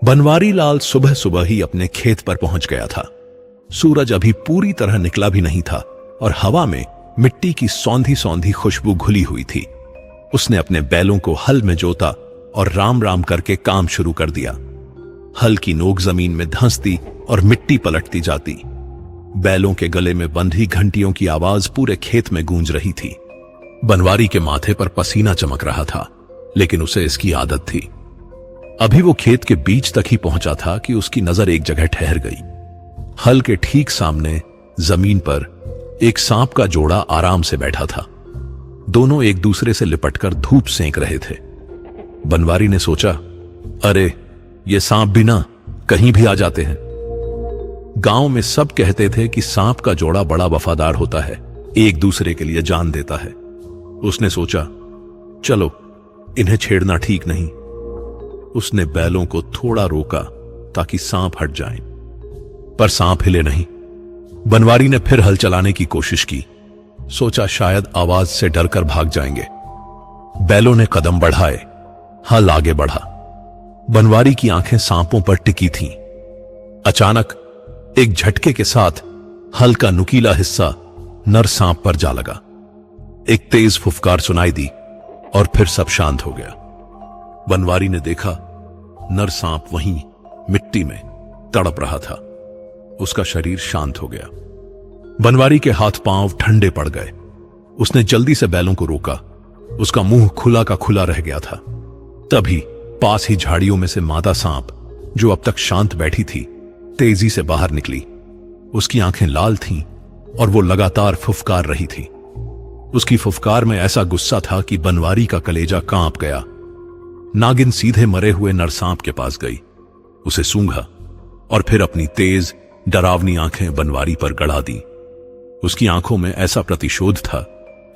बनवारी लाल सुबह सुबह ही अपने खेत पर पहुंच गया था। सूरज अभी पूरी तरह निकला भी नहीं था और हवा में मिट्टी की सौंधी सौंधी खुशबू घुली हुई थी। उसने अपने बैलों को हल में जोता और राम राम करके काम शुरू कर दिया। हल की नोक जमीन में धंसती और मिट्टी पलटती जाती। बैलों के गले में बंधी घंटियों की आवाज पूरे खेत में गूंज रही थी। बनवारी के माथे पर पसीना चमक रहा था, लेकिन उसे इसकी आदत थी। अभी वो खेत के बीच तक ही पहुंचा था कि उसकी नजर एक जगह ठहर गई। हल के ठीक सामने जमीन पर एक सांप का जोड़ा आराम से बैठा था। दोनों एक दूसरे से लिपटकर धूप सेंक रहे थे। बनवारी ने सोचा, अरे ये सांप भी ना कहीं भी आ जाते हैं। गांव में सब कहते थे कि सांप का जोड़ा बड़ा वफादार होता है, एक दूसरे के लिए जान देता है। उसने सोचा, चलो इन्हें छेड़ना ठीक नहीं। उसने बैलों को थोड़ा रोका ताकि सांप हट जाए, पर सांप हिले नहीं। बनवारी ने फिर हल चलाने की कोशिश की। सोचा शायद आवाज से डरकर भाग जाएंगे। बैलों ने कदम बढ़ाए, हल आगे बढ़ा। बनवारी की आंखें सांपों पर टिकी थीं। अचानक एक झटके के साथ हल का नुकीला हिस्सा नर सांप पर जा लगा। एक तेज फुफकार सुनाई दी और फिर सब शांत हो गया। बनवारी ने देखा नर सांप वहीं मिट्टी में तड़प रहा था। उसका शरीर शांत हो गया। बनवारी के हाथ पांव ठंडे पड़ गए। उसने जल्दी से बैलों को रोका। उसका मुंह खुला का खुला रह गया था। तभी पास ही झाड़ियों में से मादा सांप, जो अब तक शांत बैठी थी, तेजी से बाहर निकली। उसकी आंखें लाल थीं और वो लगातार फुफकार रही थी। उसकी फुफकार में ऐसा गुस्सा था कि बनवारी का कलेजा कांप गया। नागिन सीधे मरे हुए नरसांप के पास गई, उसे सूंघा और फिर अपनी तेज डरावनी आंखें बनवारी पर गड़ा दी। उसकी आंखों में ऐसा प्रतिशोध था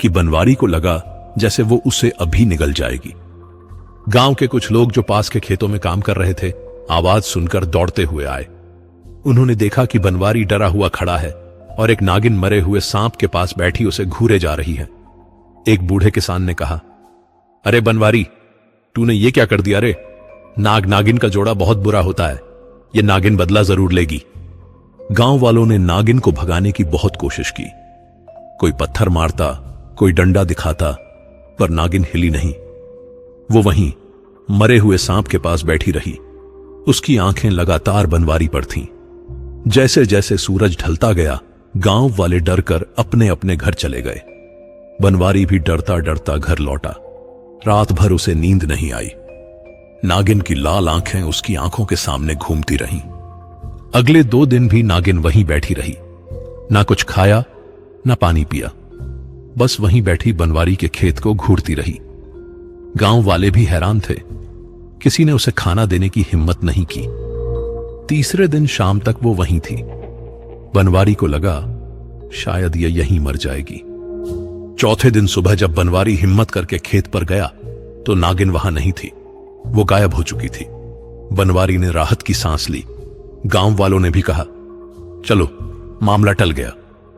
कि बनवारी को लगा जैसे वो उसे अभी निगल जाएगी। गांव के कुछ लोग जो पास के खेतों में काम कर रहे थे, आवाज सुनकर दौड़ते हुए आए। उन्होंने देखा कि बनवारी डरा हुआ खड़ा है और एक नागिन मरे हुए सांप के पास बैठी उसे घूरे जा रही है। एक बूढ़े किसान ने कहा, अरे बनवारी, तूने ये क्या कर दिया रे? नाग नागिन का जोड़ा बहुत बुरा होता है, ये नागिन बदला जरूर लेगी। गांव वालों ने नागिन को भगाने की बहुत कोशिश की। कोई पत्थर मारता, कोई डंडा दिखाता, पर नागिन हिली नहीं। वो वहीं मरे हुए सांप के पास बैठी रही। उसकी आंखें लगातार बनवारी पर थीं। जैसे जैसे सूरज ढलता गया, गांव वाले डरकर अपने अपने घर चले गए। बनवारी भी डरता डरता घर लौटा। रात भर उसे नींद नहीं आई। नागिन की लाल आंखें उसकी आंखों के सामने घूमती रहीं। अगले 2 दिन भी नागिन वहीं बैठी रही। ना कुछ खाया, ना पानी पिया, बस वहीं बैठी बनवारी के खेत को घूरती रही। गांव वाले भी हैरान थे। किसी ने उसे खाना देने की हिम्मत नहीं की। तीसरे दिन शाम तक वो वहीं थी। बनवारी को लगा शायद ये यहीं मर जाएगी। चौथे दिन सुबह जब बनवारी हिम्मत करके खेत पर गया तो नागिन वहां नहीं थी। वो गायब हो चुकी थी। बनवारी ने राहत की सांस ली। गांव वालों ने भी कहा, चलो मामला टल गया,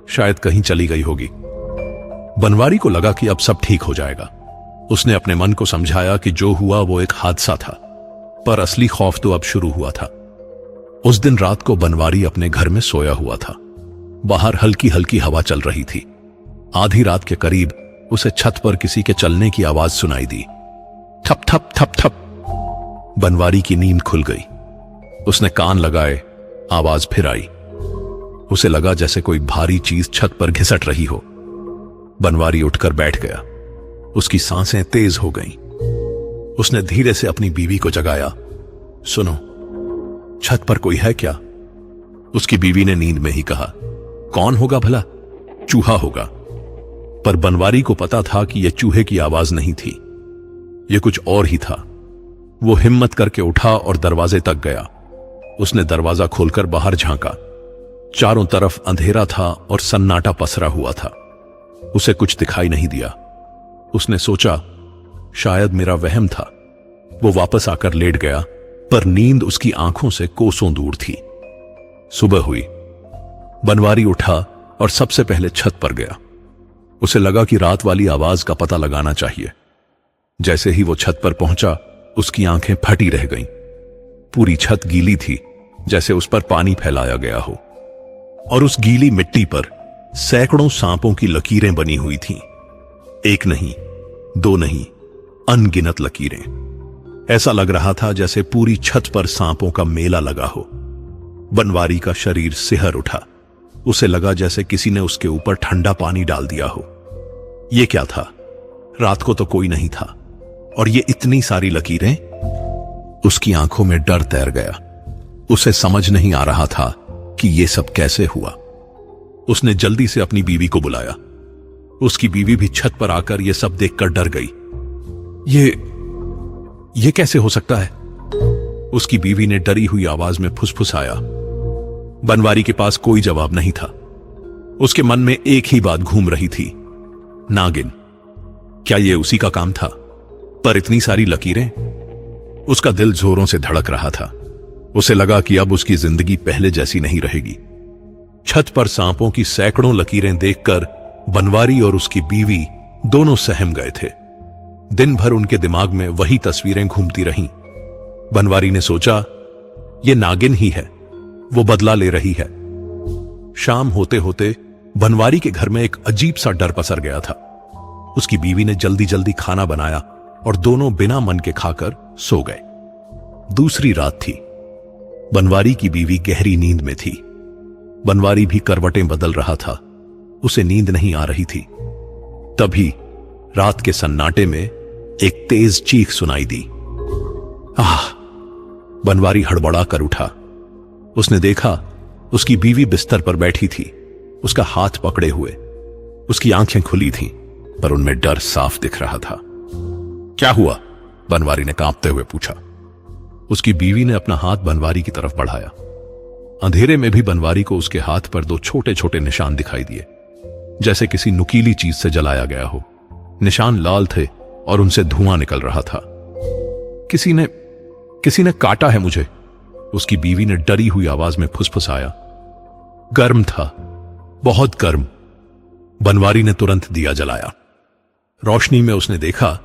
शायद कहीं चली गई होगी। बनवारी को लगा कि अब सब ठीक हो जाएगा। उसने अपने मन को समझाया कि जो हुआ वो एक हादसा था, पर असली खौफ तो अब शुरू हुआ था। उस दिन रात को बनवारी अपने घर में सोया हुआ था। बाहर हल्की हल्की हवा चल रही थी। आधी रात के करीब उसे छत पर किसी के चलने की आवाज सुनाई दी। ठप ठप ठप ठप। बनवारी की नींद खुल गई। उसने कान लगाए, आवाज फिर आई। उसे लगा जैसे कोई भारी चीज छत पर घिसट रही हो। बनवारी उठकर बैठ गया। उसकी सांसें तेज हो गईं। उसने धीरे से अपनी बीवी को जगाया। सुनो, छत पर कोई है क्या? उसकी बीवी ने नींद में ही कहा, कौन होगा भला? चूहा होगा। पर बनवारी को पता था कि यह चूहे की आवाज नहीं थी, यह कुछ और ही था। वो हिम्मत करके उठा और दरवाजे तक गया। उसने दरवाजा खोलकर बाहर झांका। चारों तरफ अंधेरा था और सन्नाटा पसरा हुआ था। उसे कुछ दिखाई नहीं दिया। उसने सोचा शायद मेरा वहम था। वो वापस आकर लेट गया, पर नींद उसकी आंखों से कोसों दूर थी। सुबह हुई। बनवारी उठा और सबसे पहले छत पर गया। उसे लगा कि रात वाली आवाज का पता लगाना चाहिए। जैसे ही वो छत पर पहुंचा, उसकी आंखें फटी रह गईं। पूरी छत गीली थी, जैसे उस पर पानी फैलाया गया हो, और उस गीली मिट्टी पर सैकड़ों सांपों की लकीरें बनी हुई थीं। एक नहीं, दो नहीं, अनगिनत लकीरें। ऐसा लग रहा था जैसे पूरी छत पर सांपों का मेला लगा हो। बनवारी का शरीर सिहर उठा। उसे लगा जैसे किसी ने उसके ऊपर ठंडा पानी डाल दिया हो। यह क्या था? रात को तो कोई नहीं था, और ये इतनी सारी लकीरें। उसकी आंखों में डर तैर गया। उसे समझ नहीं आ रहा था कि यह सब कैसे हुआ। उसने जल्दी से अपनी बीवी को बुलाया। उसकी बीवी भी छत पर आकर यह सब देखकर डर गई। ये कैसे हो सकता है? उसकी बीवी ने डरी हुई आवाज में फुसफुसाया। बनवारी के पास कोई जवाब नहीं था। उसके मन में एक ही बात घूम रही थी, नागिन। क्या यह उसी का काम था? पर इतनी सारी लकीरें। उसका दिल जोरों से धड़क रहा था। उसे लगा कि अब उसकी जिंदगी पहले जैसी नहीं रहेगी। छत पर सांपों की सैकड़ों लकीरें देखकर बनवारी और उसकी बीवी दोनों सहम गए थे। दिन भर उनके दिमाग में वही तस्वीरें घूमती रहीं। बनवारी ने सोचा, यह नागिन ही है, वो बदला ले रही है। शाम होते होते बनवारी के घर में एक अजीब सा डर पसर गया था। उसकी बीवी ने जल्दी जल्दी खाना बनाया और दोनों बिना मन के खाकर सो गए। दूसरी रात थी। बनवारी की बीवी गहरी नींद में थी। बनवारी भी करवटें बदल रहा था। उसे नींद नहीं आ रही थी। तभी रात के सन्नाटे में एक तेज चीख सुनाई दी। आह! बनवारी हड़बड़ा कर उठा। उसने देखा उसकी बीवी बिस्तर पर बैठी थी, उसका हाथ पकड़े हुए। उसकी आंखें खुली थीं, पर उनमें डर साफ दिख रहा था। क्या हुआ? बनवारी ने कांपते हुए पूछा। उसकी बीवी ने अपना हाथ बनवारी की तरफ बढ़ाया। अंधेरे में भी बनवारी को उसके हाथ पर दो छोटे छोटे निशान दिखाई दिए, जैसे किसी नुकीली चीज से जलाया गया हो। निशान लाल थे और उनसे धुआं निकल रहा था। किसी ने काटा है मुझे, उसकी बीवी ने डरी हुई आवाज में फुसफुसाया। गर्म था, बहुत गर्म। बनवारी ने तुरंत दिया जलाया। रोशनी में उसने देखा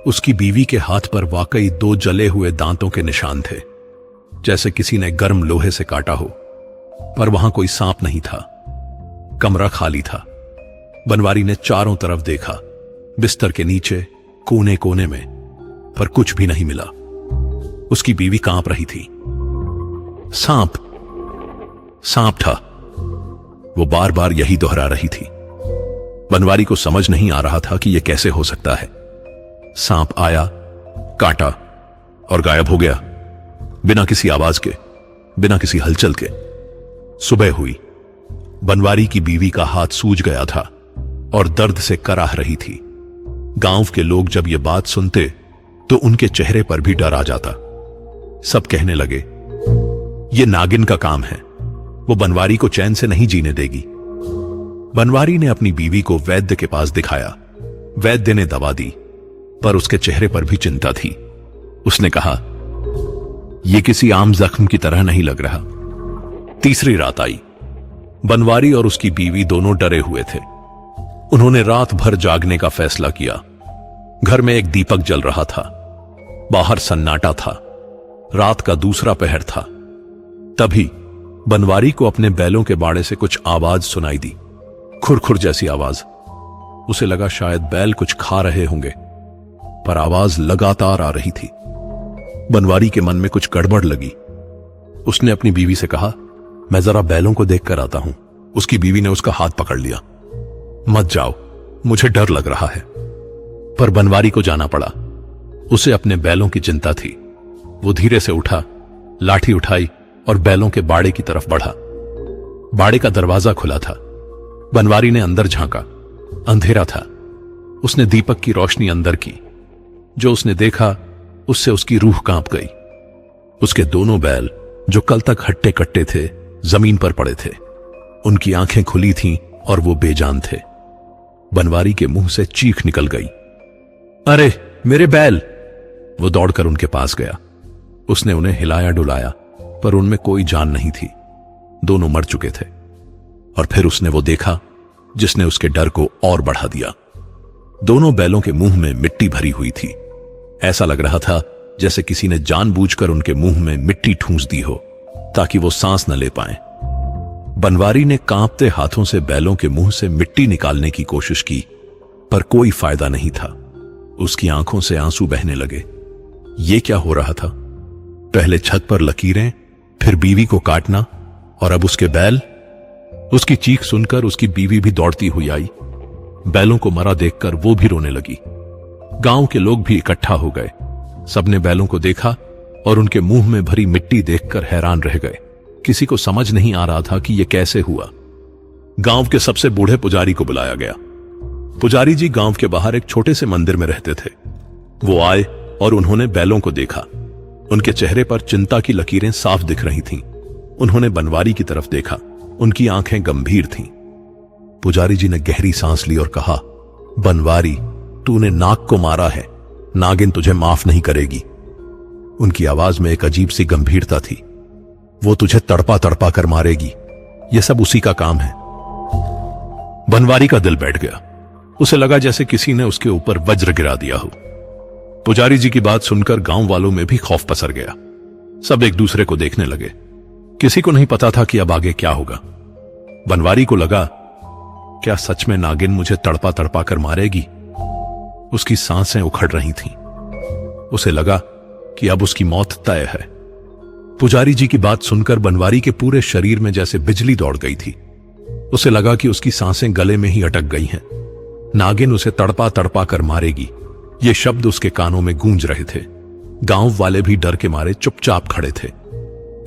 उसकी बीवी के हाथ पर वाकई दो जले हुए दांतों के निशान थे, जैसे किसी ने गर्म लोहे से काटा हो। पर वहां कोई सांप नहीं था। कमरा खाली था। बनवारी ने चारों तरफ देखा, बिस्तर के नीचे, कोने कोने में, पर कुछ भी नहीं मिला। उसकी बीवी कांप रही थी। सांप था। वो बार बार यही दोहरा रही थी। बनवारी को समझ नहीं आ रहा था कि यह कैसे हो सकता है। सांप आया, काटा और गायब हो गया, बिना किसी आवाज के, बिना किसी हलचल के। सुबह हुई। बनवारी की बीवी का हाथ सूज गया था और दर्द से कराह रही थी। गांव के लोग जब ये बात सुनते तो उनके चेहरे पर भी डर आ जाता। सब कहने लगे, ये नागिन का काम है, वो बनवारी को चैन से नहीं जीने देगी। बनवारी ने अपनी बीवी को वैद्य के पास दिखाया। वैद्य ने दवा दी, पर उसके चेहरे पर भी चिंता थी। उसने कहा, यह किसी आम जख्म की तरह नहीं लग रहा। तीसरी रात आई। बनवारी और उसकी बीवी दोनों डरे हुए थे। उन्होंने रात भर जागने का फैसला किया। घर में एक दीपक जल रहा था। बाहर सन्नाटा था। रात का दूसरा पहर था। तभी बनवारी को अपने बैलों के बाड़े से कुछ आवाज सुनाई दी, खुरखुर जैसी आवाज। उसे लगा शायद बैल कुछ खा रहे होंगे, पर आवाज लगातार आ रही थी। बनवारी के मन में कुछ गड़बड़ लगी। उसने अपनी बीवी से कहा, मैं जरा बैलों को देखकर आता हूं। उसकी बीवी ने उसका हाथ पकड़ लिया। मत जाओ, मुझे डर लग रहा है। पर बनवारी को जाना पड़ा। उसे अपने बैलों की चिंता थी। वो धीरे से उठा, लाठी उठाई और बैलों के बाड़े की तरफ बढ़ा। बाड़े का दरवाजा खुला था। बनवारी ने अंदर झांका। अंधेरा था। उसने दीपक की रोशनी अंदर की। जो उसने देखा उससे उसकी रूह कांप गई। उसके दोनों बैल, जो कल तक हट्टे कट्टे थे, जमीन पर पड़े थे। उनकी आंखें खुली थीं और वो बेजान थे। बनवारी के मुंह से चीख निकल गई, अरे मेरे बैल! वो दौड़कर उनके पास गया। उसने उन्हें हिलाया डुलाया, पर उनमें कोई जान नहीं थी। दोनों मर चुके थे। और फिर उसने वो देखा जिसने उसके डर को और बढ़ा दिया। दोनों बैलों के मुंह में मिट्टी भरी हुई थी। ऐसा लग रहा था जैसे किसी ने जानबूझकर उनके मुंह में मिट्टी ठूंस दी हो ताकि वो सांस न ले पाएं। बनवारी ने कांपते हाथों से बैलों के मुंह से मिट्टी निकालने की कोशिश की, पर कोई फायदा नहीं था। उसकी आंखों से आंसू बहने लगे। ये क्या हो रहा था? पहले छत पर लकीरें, फिर बीवी को काटना, और अब उसके बैल। उसकी चीख सुनकर उसकी बीवी भी दौड़ती हुई आई। बैलों को मरा देखकर वो भी रोने लगी। गांव के लोग भी इकट्ठा हो गए। सबने बैलों को देखा और उनके मुंह में भरी मिट्टी देखकर हैरान रह गए। किसी को समझ नहीं आ रहा था कि यह कैसे हुआ। गांव के सबसे बूढ़े पुजारी को बुलाया गया। पुजारी जी गांव के बाहर एक छोटे से मंदिर में रहते थे। वो आए और उन्होंने बैलों को देखा। उनके चेहरे पर चिंता की लकीरें साफ दिख रही थीं। उन्होंने बनवारी की तरफ देखा। उनकी आंखें गंभीर थीं। पुजारी जी ने गहरी सांस ली और कहा, बनवारी, तूने नाग को मारा है। नागिन तुझे माफ नहीं करेगी। उनकी आवाज में एक अजीब सी गंभीरता थी। वो तुझे तड़पा तड़पा कर मारेगी। यह सब उसी का काम है। बनवारी का दिल बैठ गया। उसे लगा जैसे किसी ने उसके ऊपर वज्र गिरा दिया हो। पुजारी जी की बात सुनकर गांव वालों में भी खौफ पसर गया। सब एक दूसरे को देखने लगे। किसी को नहीं पता था कि अब आगे क्या होगा। बनवारी को लगा, क्या सच में नागिन मुझे तड़पा तड़पा कर मारेगी? उसकी सांसें उखड़ रही थीं। उसे लगा कि अब उसकी मौत तय है। पुजारी जी की बात सुनकर बनवारी के पूरे शरीर में जैसे बिजली दौड़ गई थी। उसे लगा कि उसकी सांसें गले में ही अटक गई हैं। नागिन उसे तड़पा तड़पा कर मारेगी, ये शब्द उसके कानों में गूंज रहे थे। गांव वाले भी डर के मारे चुपचाप खड़े थे।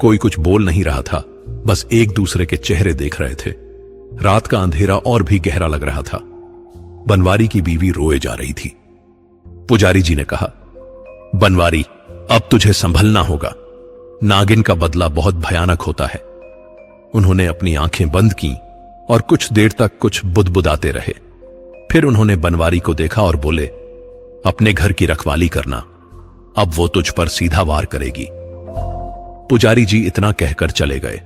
कोई कुछ बोल नहीं रहा था, बस एक दूसरे के चेहरे देख रहे थे। रात का अंधेरा और भी गहरा लग रहा था। बनवारी की बीवी रोए जा रही थी। पुजारी जी ने कहा, बनवारी, अब तुझे संभलना होगा। नागिन का बदला बहुत भयानक होता है। उन्होंने अपनी आंखें बंद की और कुछ देर तक कुछ बुदबुदाते रहे। फिर उन्होंने बनवारी को देखा और बोले, अपने घर की रखवाली करना, अब वो तुझ पर सीधा वार करेगी। पुजारी जी इतना कहकर चले गए।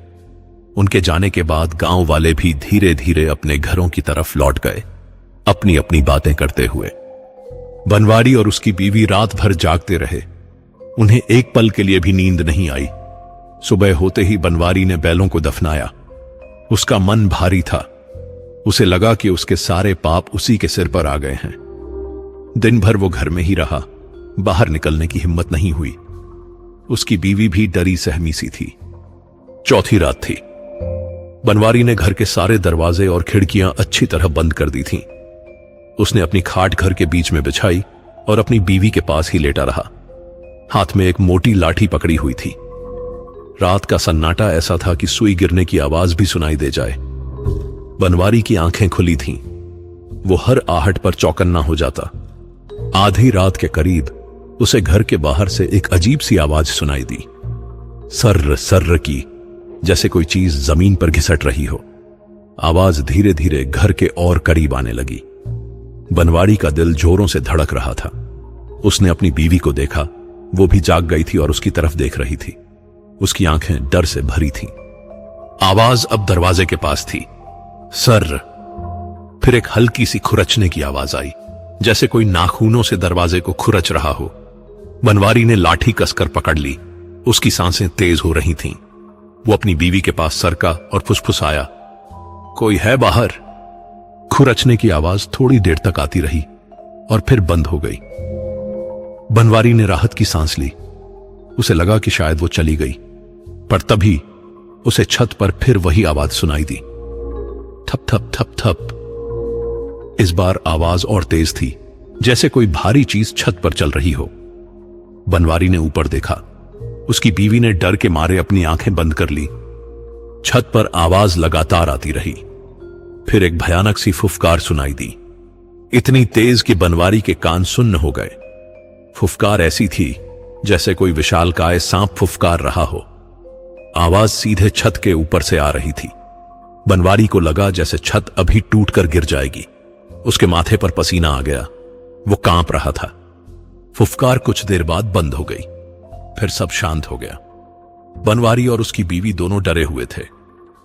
उनके जाने के बाद गांव वाले भी धीरे धीरे अपने घरों की तरफ लौट गए, अपनी अपनी बातें करते हुए। बनवारी और उसकी बीवी रात भर जागते रहे। उन्हें एक पल के लिए भी नींद नहीं आई। सुबह होते ही बनवारी ने बैलों को दफनाया। उसका मन भारी था। उसे लगा कि उसके सारे पाप उसी के सिर पर आ गए हैं। दिन भर वो घर में ही रहा। बाहर निकलने की हिम्मत नहीं हुई। उसकी बीवी भी डरी सहमी सी थी। चौथी रात थी। बनवारी ने घर के सारे दरवाजे और खिड़कियां अच्छी तरह बंद कर दी थीं। उसने अपनी खाट घर के बीच में बिछाई और अपनी बीवी के पास ही लेटा रहा। हाथ में एक मोटी लाठी पकड़ी हुई थी। रात का सन्नाटा ऐसा था कि सुई गिरने की आवाज भी सुनाई दे जाए। बनवारी की आंखें खुली थीं। वो हर आहट पर चौकन्ना हो जाता। आधी रात के करीब उसे घर के बाहर से एक अजीब सी आवाज सुनाई दी, सर्र सर्र की, जैसे कोई चीज जमीन पर घिसट रही हो। आवाज धीरे धीरे घर के और करीब आने लगी। बनवारी का दिल जोरों से धड़क रहा था। उसने अपनी बीवी को देखा। वो भी जाग गई थी और उसकी तरफ देख रही थी। उसकी आंखें डर से भरी थीं। आवाज अब दरवाजे के पास थी। सर्र। फिर एक हल्की सी खुरचने की आवाज आई, जैसे कोई नाखूनों से दरवाजे को खुरच रहा हो। बनवारी ने लाठी कसकर पकड़ ली। उसकी सांसें तेज हो रही थीं। वो अपनी बीवी के पास सरका और फुसफुसाया, कोई है बाहर? खुरचने की आवाज थोड़ी देर तक आती रही और फिर बंद हो गई। बनवारी ने राहत की सांस ली। उसे लगा कि शायद वो चली गई, पर तभी उसे छत पर फिर वही आवाज सुनाई दी, ठप ठप ठप ठप। इस बार आवाज और तेज थी, जैसे कोई भारी चीज छत पर चल रही हो। बनवारी ने ऊपर देखा। उसकी बीवी ने डर के मारे अपनी आंखें बंद कर ली। छत पर आवाज लगातार आती रही। फिर एक भयानक सी फुफकार सुनाई दी, इतनी तेज कि बनवारी के कान सुन्न हो गए। फुफकार ऐसी थी जैसे कोई विशालकाय सांप फुफकार रहा हो। आवाज सीधे छत के ऊपर से आ रही थी। बनवारी को लगा जैसे छत अभी टूटकर गिर जाएगी। उसके माथे पर पसीना आ गया। वो कांप रहा था। फुफकार कुछ देर बाद बंद हो गई। फिर सब शांत हो गया। बनवारी और उसकी बीवी दोनों डरे हुए थे।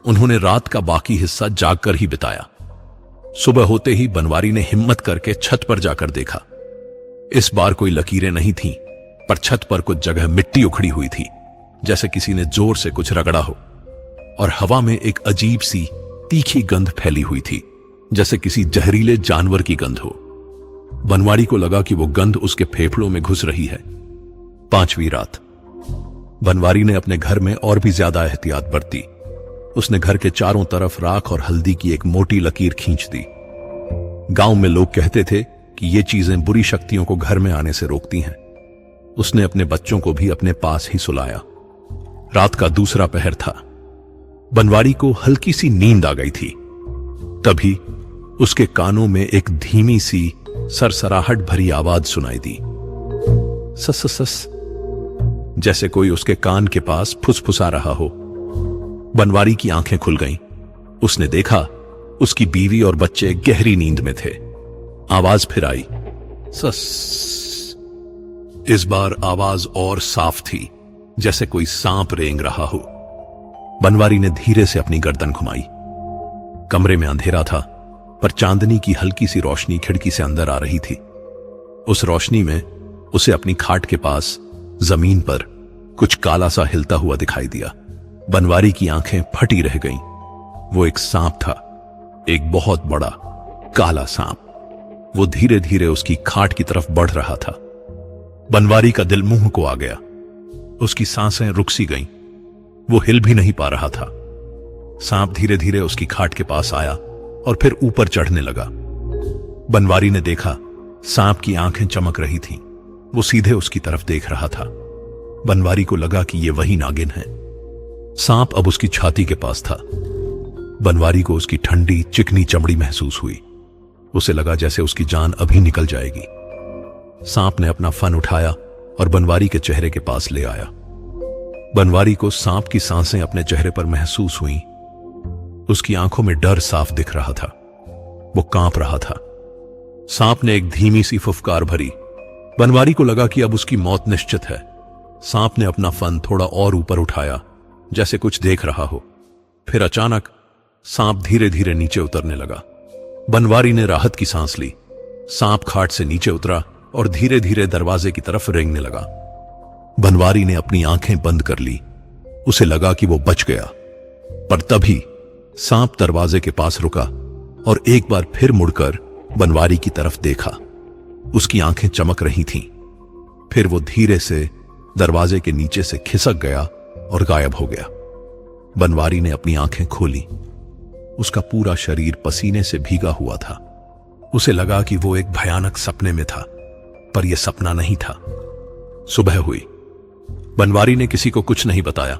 उन्होंने रात का बाकी हिस्सा जागकर ही बिताया। सुबह होते ही बनवारी ने हिम्मत करके छत पर जाकर देखा। इस बार कोई लकीरें नहीं थीं, पर छत पर कुछ जगह मिट्टी उखड़ी हुई थी, जैसे किसी ने जोर से कुछ रगड़ा हो। और हवा में एक अजीब सी तीखी गंध फैली हुई थी, जैसे किसी जहरीले जानवर की गंध हो। बनवारी को लगा कि वो गंध उसके फेफड़ों में घुस रही है। 5वीं रात। बनवारी ने अपने घर में और भी ज्यादा एहतियात बरती। उसने घर के चारों तरफ राख और हल्दी की एक मोटी लकीर खींच दी। गांव में लोग कहते थे कि ये चीजें बुरी शक्तियों को घर में आने से रोकती हैं। उसने अपने बच्चों को भी अपने पास ही सुलाया। रात का दूसरा पहर था। बनवारी को हल्की सी नींद आ गई थी। तभी उसके कानों में एक धीमी सी सरसराहट भरी आवाज सुनाई दी। सस सस सस, जैसे कोई उसके कान के पास फुसफुसा रहा हो। बनवारी की आंखें खुल गईं। उसने देखा उसकी बीवी और बच्चे गहरी नींद में थे। आवाज फिर आई, सस। इस बार आवाज और साफ थी, जैसे कोई सांप रेंग रहा हो। बनवारी ने धीरे से अपनी गर्दन घुमाई। कमरे में अंधेरा था, पर चांदनी की हल्की सी रोशनी खिड़की से अंदर आ रही थी। उस रोशनी में उसे अपनी खाट के पास जमीन पर कुछ काला सा हिलता हुआ दिखाई दिया। बनवारी की आंखें फटी रह गईं। वो एक सांप था, एक बहुत बड़ा काला सांप। वो धीरे धीरे उसकी खाट की तरफ बढ़ रहा था। बनवारी का दिल मुंह को आ गया। उसकी सांसें रुक सी गईं। वो हिल भी नहीं पा रहा था। सांप धीरे धीरे उसकी खाट के पास आया और फिर ऊपर चढ़ने लगा। बनवारी ने देखा सांप की आंखें चमक रही थीं। वो सीधे उसकी तरफ देख रहा था। बनवारी को लगा कि ये वही नागिन है। सांप अब उसकी छाती के पास था। बनवारी को उसकी ठंडी चिकनी चमड़ी महसूस हुई। उसे लगा जैसे उसकी जान अभी निकल जाएगी। सांप ने अपना फन उठाया और बनवारी के चेहरे के पास ले आया। बनवारी को सांप की सांसें अपने चेहरे पर महसूस हुईं। उसकी आंखों में डर साफ दिख रहा था। वो कांप रहा था। सांप ने एक धीमी सी फुफकार भरी। बनवारी को लगा कि अब उसकी मौत निश्चित है। सांप ने अपना फन थोड़ा और ऊपर उठाया, जैसे कुछ देख रहा हो। फिर अचानक सांप धीरे धीरे नीचे उतरने लगा। बनवारी ने राहत की सांस ली। सांप खाट से नीचे उतरा और धीरे धीरे दरवाजे की तरफ रेंगने लगा। बनवारी ने अपनी आंखें बंद कर ली। उसे लगा कि वो बच गया, पर तभी सांप दरवाजे के पास रुका और एक बार फिर मुड़कर बनवारी की तरफ देखा। उसकी आंखें चमक रही थीं। फिर वो धीरे से दरवाजे के नीचे से खिसक गया और गायब हो गया। बनवारी ने अपनी आंखें खोली। उसका पूरा शरीर पसीने से भीगा हुआ था। उसे लगा कि वो एक भयानक सपने में था, पर यह सपना नहीं था। सुबह हुई। बनवारी ने किसी को कुछ नहीं बताया।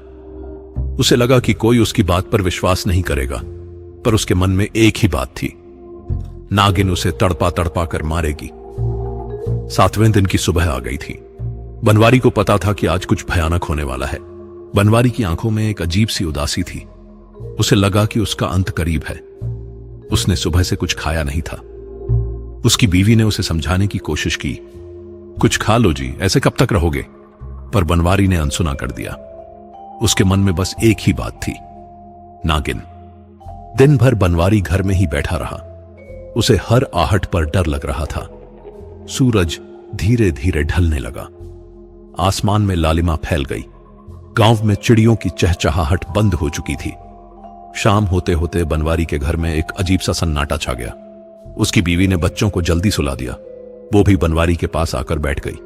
उसे लगा कि कोई उसकी बात पर विश्वास नहीं करेगा, पर उसके मन में एक ही बात थी, नागिन उसे तड़पा तड़पा कर मारेगी। 7वें दिन की सुबह आ गई थी। बनवारी को पता था कि आज कुछ भयानक होने वाला है। बनवारी की आंखों में एक अजीब सी उदासी थी। उसे लगा कि उसका अंत करीब है। उसने सुबह से कुछ खाया नहीं था। उसकी बीवी ने उसे समझाने की कोशिश की, कुछ खा लो जी, ऐसे कब तक रहोगे? पर बनवारी ने अनसुना कर दिया। उसके मन में बस एक ही बात थी, नागिन। दिन भर बनवारी घर में ही बैठा रहा। उसे हर आहट पर डर लग रहा था। सूरज धीरे धीरे ढलने लगा। आसमान में लालिमा फैल गई। गांव में चिड़ियों की चहचहाहट बंद हो चुकी थी। शाम होते होते बनवारी के घर में एक अजीब सा सन्नाटा छा गया। उसकी बीवी ने बच्चों को जल्दी सुला दिया। वो भी बनवारी के पास आकर बैठ गई।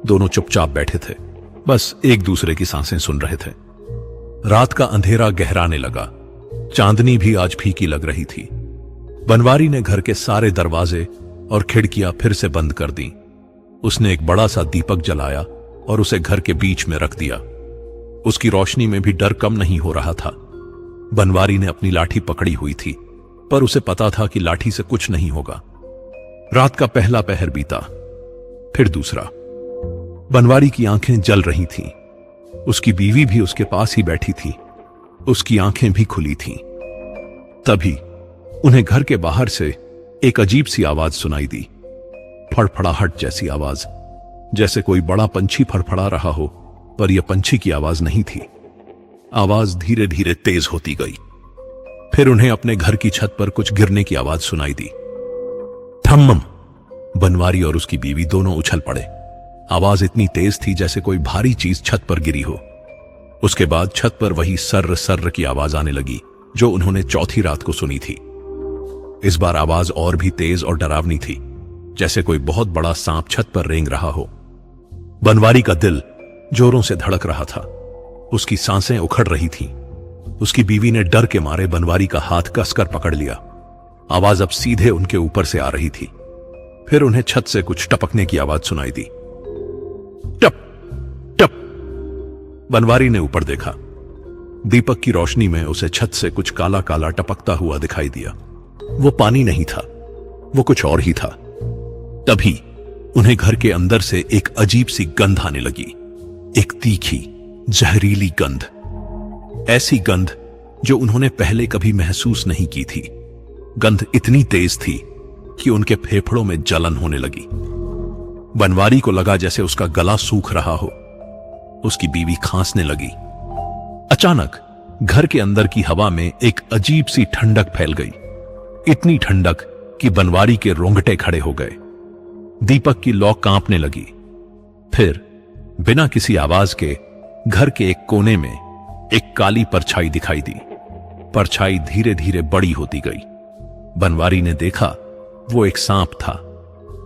दोनों चुपचाप बैठे थे, बस एक दूसरे की सांसें सुन रहे थे। रात का अंधेरा गहराने लगा। चांदनी भी आज फीकी लग रही थी। बनवारी ने घर के सारे दरवाजे और खिड़कियां फिर से बंद कर दी। उसने एक बड़ा सा दीपक जलाया और उसे घर के बीच में रख दिया। उसकी रोशनी में भी डर कम नहीं हो रहा था। बनवारी ने अपनी लाठी पकड़ी हुई थी, पर उसे पता था कि लाठी से कुछ नहीं होगा। रात का पहला पहर बीता, फिर दूसरा। बनवारी की आंखें जल रही थीं। उसकी बीवी भी उसके पास ही बैठी थी। उसकी आंखें भी खुली थीं। तभी उन्हें घर के बाहर से एक अजीब सी आवाज सुनाई दी, फड़फड़ाहट जैसी आवाज, जैसे कोई बड़ा पंछी फड़फड़ा रहा हो, पर यह पंछी की आवाज नहीं थी। आवाज धीरे धीरे तेज होती गई। फिर उन्हें अपने घर की छत पर कुछ गिरने की आवाज सुनाई दी। ठम्मम! बनवारी और उसकी बीवी दोनों उछल पड़े। आवाज इतनी तेज थी जैसे कोई भारी चीज छत पर गिरी हो। उसके बाद छत पर वही सर्र सर्र की आवाज आने लगी जो उन्होंने चौथी रात को सुनी थी। इस बार आवाज और भी तेज और डरावनी थी, जैसे कोई बहुत बड़ा सांप छत पर रेंग रहा हो। बनवारी का दिल जोरों से धड़क रहा था, उसकी सांसें उखड़ रही थीं। उसकी बीवी ने डर के मारे बनवारी का हाथ कसकर पकड़ लिया। आवाज अब सीधे उनके ऊपर से आ रही थी। फिर उन्हें छत से कुछ टपकने की आवाज सुनाई दी। टप टप। बनवारी ने ऊपर देखा। दीपक की रोशनी में उसे छत से कुछ काला काला टपकता हुआ दिखाई दिया। वो पानी नहीं था, वो कुछ और ही था। तभी उन्हें घर के अंदर से एक अजीब सी गंध आने लगी, एक तीखी जहरीली गंध। ऐसी गंध जो उन्होंने पहले कभी महसूस नहीं की थी। गंध इतनी तेज थी कि उनके फेफड़ों में जलन होने लगी। बनवारी को लगा जैसे उसका गला सूख रहा हो। उसकी बीवी खांसने लगी। अचानक घर के अंदर की हवा में एक अजीब सी ठंडक फैल गई, इतनी ठंडक कि बनवारी के रोंगटे खड़े हो गए। दीपक की लौ कांपने लगी। फिर बिना किसी आवाज के घर के एक कोने में एक काली परछाई दिखाई दी। परछाई धीरे धीरे बड़ी होती गई। बनवारी ने देखा वो एक सांप था,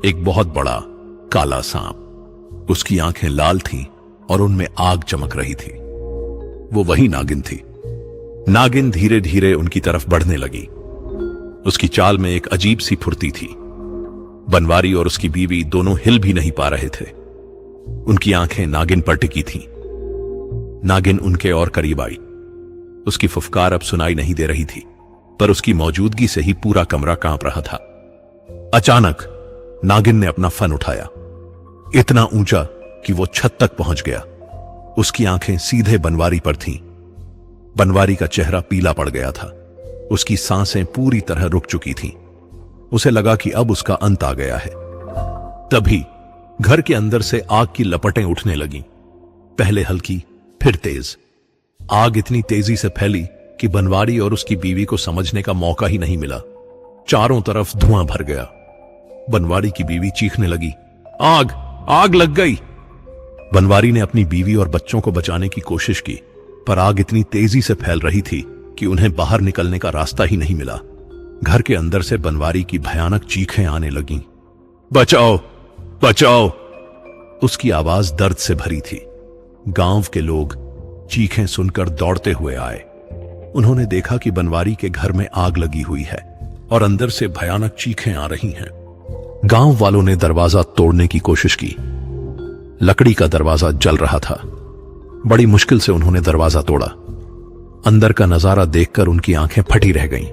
एक बहुत बड़ा काला सांप। उसकी आंखें लाल थीं और उनमें आग चमक रही थी। वो वही नागिन थी। नागिन धीरे धीरे उनकी तरफ बढ़ने लगी। उसकी चाल में एक अजीब सी फुर्ती थी। बनवारी और उसकी बीवी दोनों हिल भी नहीं पा रहे थे। उनकी आंखें नागिन पर टिकी थीं। नागिन उनके और करीब आई। उसकी फुफकार अब सुनाई नहीं दे रही थी, पर उसकी मौजूदगी से ही पूरा कमरा कांप रहा था। अचानक नागिन ने अपना फन उठाया, इतना ऊंचा कि वो छत तक पहुंच गया। उसकी आंखें सीधे बनवारी पर थीं। बनवारी का चेहरा पीला पड़ गया था। उसकी सांसें पूरी तरह रुक चुकी थीं। उसे लगा कि अब उसका अंत आ गया है। तभी घर के अंदर से आग की लपटें उठने लगीं, पहले हल्की फिर तेज। आग इतनी तेजी से फैली कि बनवारी और उसकी बीवी को समझने का मौका ही नहीं मिला। चारों तरफ धुआं भर गया। बनवारी की बीवी चीखने लगी, आग आग लग गई। बनवारी ने अपनी बीवी और बच्चों को बचाने की कोशिश की, पर आग इतनी तेजी से फैल रही थी कि उन्हें बाहर निकलने का रास्ता ही नहीं मिला। घर के अंदर से बनवारी की भयानक चीखें आने लगीं, बचाओ बचाओ। उसकी आवाज दर्द से भरी थी। गांव के लोग चीखें सुनकर दौड़ते हुए आए। उन्होंने देखा कि बनवारी के घर में आग लगी हुई है और अंदर से भयानक चीखें आ रही हैं। गांव वालों ने दरवाजा तोड़ने की कोशिश की। लकड़ी का दरवाजा जल रहा था। बड़ी मुश्किल से उन्होंने दरवाजा तोड़ा। अंदर का नजारा देखकर उनकी आंखें फटी रह गईं।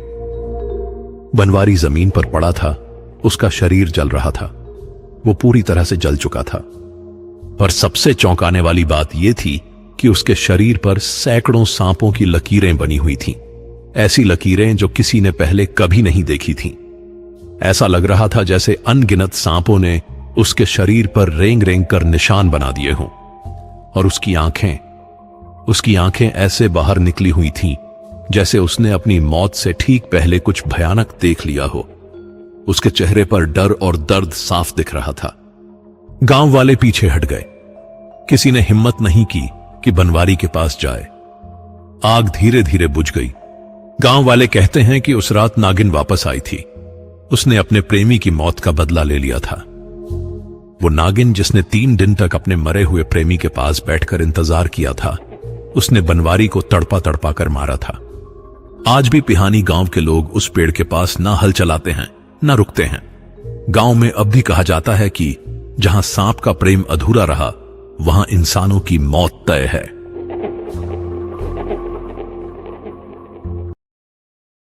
बनवारी जमीन पर पड़ा था। उसका शरीर जल रहा था। वो पूरी तरह से जल चुका था। पर सबसे चौंकाने वाली बात यह थी कि उसके शरीर पर सैकड़ों सांपों की लकीरें बनी हुई थीं। ऐसी लकीरें जो किसी ने पहले कभी नहीं देखी थीं। ऐसा लग रहा था जैसे अनगिनत सांपों ने उसके शरीर पर रेंग रेंग कर निशान बना दिए हों। और उसकी आंखें ऐसे बाहर निकली हुई थीं जैसे उसने अपनी मौत से ठीक पहले कुछ भयानक देख लिया हो। उसके चेहरे पर डर और दर्द साफ दिख रहा था। गांव वाले पीछे हट गए। किसी ने हिम्मत नहीं की कि बनवारी के पास जाए। आग धीरे धीरे बुझ गई। गांव वाले कहते हैं कि उस रात नागिन वापस आई थी। उसने अपने प्रेमी की मौत का बदला ले लिया था। वो नागिन जिसने 3 दिन तक अपने मरे हुए प्रेमी के पास बैठकर इंतजार किया था, उसने बनवारी को तड़पा तड़पा कर मारा था। आज भी पिहानी गांव के लोग उस पेड़ के पास ना हल चलाते हैं ना रुकते हैं। गांव में अब भी कहा जाता है कि जहां सांप का प्रेम अधूरा रहा, वहां इंसानों की मौत तय है।